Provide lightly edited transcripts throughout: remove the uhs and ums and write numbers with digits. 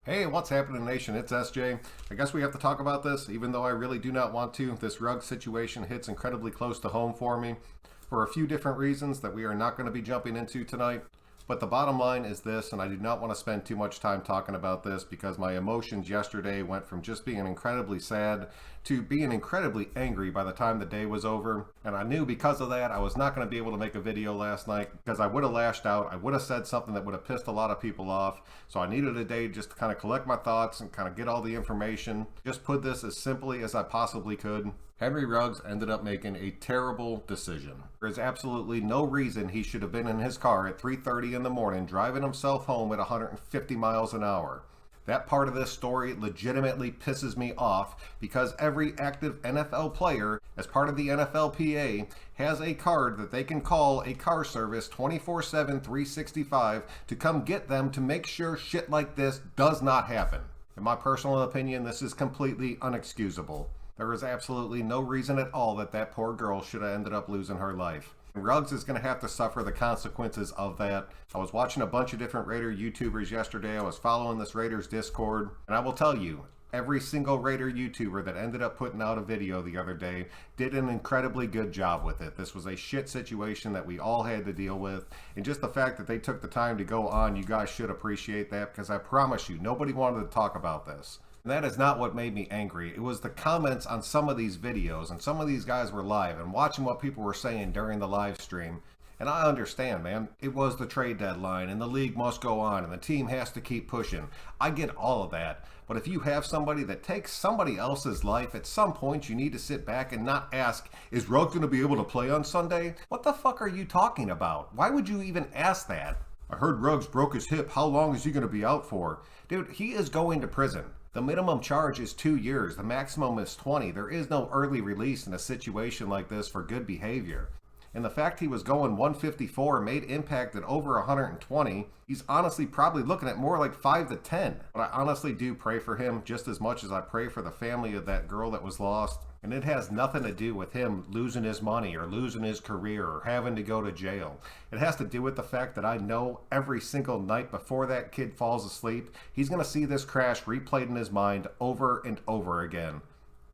Hey, what's happening, Nation? It's SJ. I guess we have to talk about this, even though I really do not want to. This Ruggs situation hits incredibly close to home for me for a few different reasons that we are not going to be jumping into tonight. But the bottom line is this, and I do not want to spend too much time talking about this because my emotions yesterday went from just being incredibly sad to being incredibly angry by the time the day was over. And I knew because of that I was not going to be able to make a video last night because I would have lashed out. I would have said something that would have pissed a lot of people off. So I needed a day just to kind of collect my thoughts and kind of get all the information. Just put this as simply as I possibly could. Henry Ruggs ended up making a terrible decision. There is absolutely no reason he should have been in his car at 3:30 in the morning driving himself home at 150 miles an hour. That part of this story legitimately pisses me off because every active NFL player, as part of the NFLPA, has a card that they can call a car service 24/7, 365 to come get them to make sure shit like this does not happen. In my personal opinion, this is completely unexcusable. There is absolutely no reason at all that that poor girl should have ended up losing her life. Ruggs is going to have to suffer the consequences of that. I was watching a bunch of different Raider YouTubers yesterday. I was following this Raiders Discord, and I will tell you, every single Raider YouTuber that ended up putting out a video the other day did an incredibly good job with it. This was a shit situation that we all had to deal with, and just the fact that they took the time to go on, you guys should appreciate that because I promise you, nobody wanted to talk about this. And that is not what made me angry. It was the comments on some of these videos, and some of these guys were live, and watching what people were saying during the live stream. And I understand, man. It was the trade deadline, and the league must go on, and the team has to keep pushing. I get all of that. But if you have somebody that takes somebody else's life, at some point you need to sit back and not ask, is Ruggs going to be able to play on Sunday? What the fuck are you talking about? Why would you even ask that? I heard Ruggs broke his hip. How long is he going to be out for? Dude, he is going to prison. The minimum charge is 2 years. The maximum is 20. There is no early release in a situation like this for good behavior. And the fact he was going 154 made impact at over 120, he's honestly probably looking at more like 5 to 10. But I honestly do pray for him just as much as I pray for the family of that girl that was lost. And it has nothing to do with him losing his money or losing his career or having to go to jail. It has to do with the fact that I know every single night before that kid falls asleep, he's going to see this crash replayed in his mind over and over again.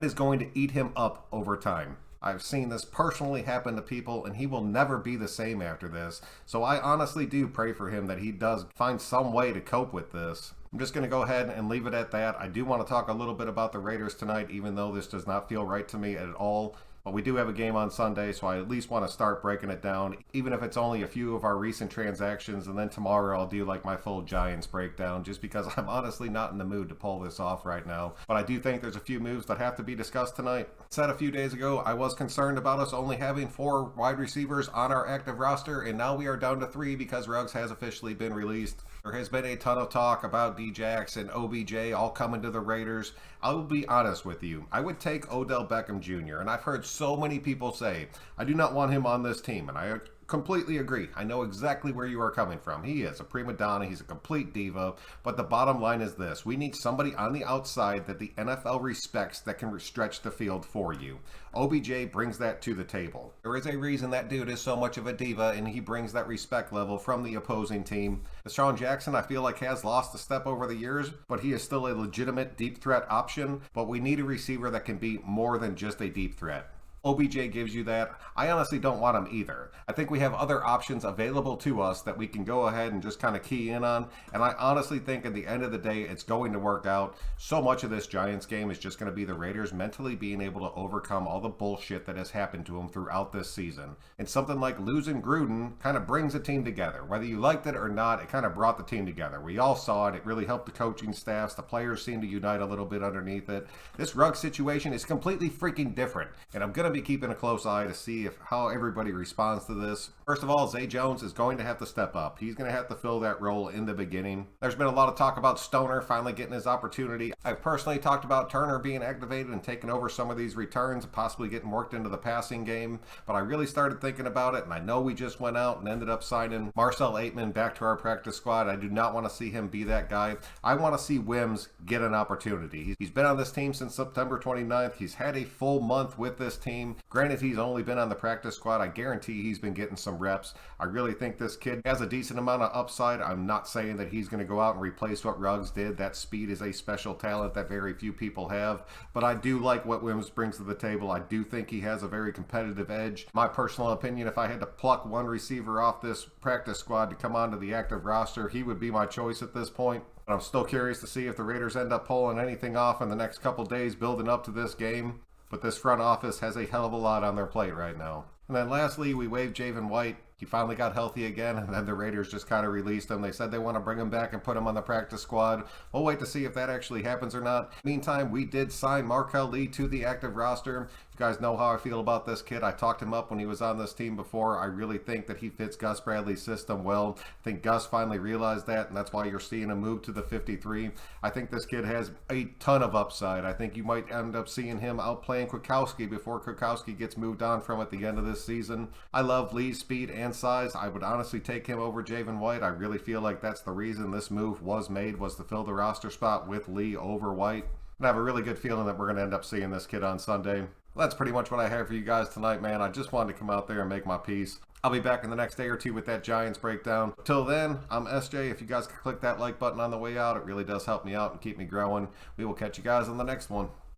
It is going to eat him up over time. I've seen this personally happen to people, and he will never be the same after this. So I honestly do pray for him that he does find some way to cope with this. I'm just going to go ahead and leave it at that. I do want to talk a little bit about the Raiders tonight, even though this does not feel right to me at all. But we do have a game on Sunday, so I at least want to start breaking it down, even if it's only a few of our recent transactions, and then tomorrow I'll do like my full Giants breakdown, just because I'm honestly not in the mood to pull this off right now. But I do think there's a few moves that have to be discussed tonight. Said a few days ago, I was concerned about us only having 4 wide receivers on our active roster, and now we are down to 3 because Ruggs has officially been released. There has been a ton of talk about Djax and OBJ all coming to the Raiders. I will be honest with you. I would take Odell Beckham Jr., and I've heard so many people say, I do not want him on this team, and I completely agree. I know exactly where you are coming from. He is a prima donna. He's a complete diva. But the bottom line is this. We need somebody on the outside that the NFL respects that can stretch the field for you. OBJ brings that to the table. There is a reason that dude is so much of a diva, and he brings that respect level from the opposing team. DeSean Jackson, I feel like, has lost a step over the years, but he is still a legitimate deep threat option. But we need a receiver that can be more than just a deep threat. OBJ gives you that. I honestly don't want him either. I think we have other options available to us that we can go ahead and just kind of key in on. And I honestly think at the end of the day, it's going to work out. So much of this Giants game is just going to be the Raiders mentally being able to overcome all the bullshit that has happened to them throughout this season. And something like losing Gruden kind of brings a team together. Whether you liked it or not, it kind of brought the team together. We all saw it. It really helped the coaching staffs. The players seemed to unite a little bit underneath it. This Ruggs situation is completely freaking different. And I'm going to be keeping a close eye to see how everybody responds to this. First of all, Zay Jones is going to have to step up. He's going to have to fill that role in the beginning. There's been a lot of talk about Stoner finally getting his opportunity. I've personally talked about Turner being activated and taking over some of these returns, possibly getting worked into the passing game. But I really started thinking about it, and I know we just went out and ended up signing Marcel Aitman back to our practice squad. I do not want to see him be that guy. I want to see Wims get an opportunity. He's been on this team since September 29th. He's had a full month with this team. team. Granted, he's only been on the practice squad. I guarantee he's been getting some reps. I really think this kid has a decent amount of upside. I'm not saying that he's going to go out and replace what Ruggs did. That speed is a special talent that very few people have. But I do like what Wims brings to the table. I do think he has a very competitive edge. My personal opinion, if I had to pluck one receiver off this practice squad to come onto the active roster, he would be my choice at this point. I'm still curious to see if the Raiders end up pulling anything off in the next couple days building up to this game. But this front office has a hell of a lot on their plate right now. And then lastly, we waived Javin White. He finally got healthy again, and then the Raiders just kind of released him. They said they want to bring him back and put him on the practice squad. We'll wait to see if that actually happens or not. Meantime, we did sign Markel Lee to the active roster. You guys know how I feel about this kid. I talked him up when he was on this team before. I really think that he fits Gus Bradley's system well. I think Gus finally realized that, and that's why you're seeing him move to the 53. I think this kid has a ton of upside. I think you might end up seeing him outplaying Kwiatkowski before Kwiatkowski gets moved on from at the end of this season. I love Lee's speed and size. I would honestly take him over Javin White. I really feel like that's the reason this move was made, was to fill the roster spot with Lee over White. And I have a really good feeling that we're going to end up seeing this kid on Sunday. Well, that's pretty much what I have for you guys tonight, man. I just wanted to come out there and make my piece. I'll be back in the next day or two with that Giants breakdown. Till then, I'm SJ. If you guys could click that like button on the way out, it really does help me out and keep me growing. We will catch you guys on the next one.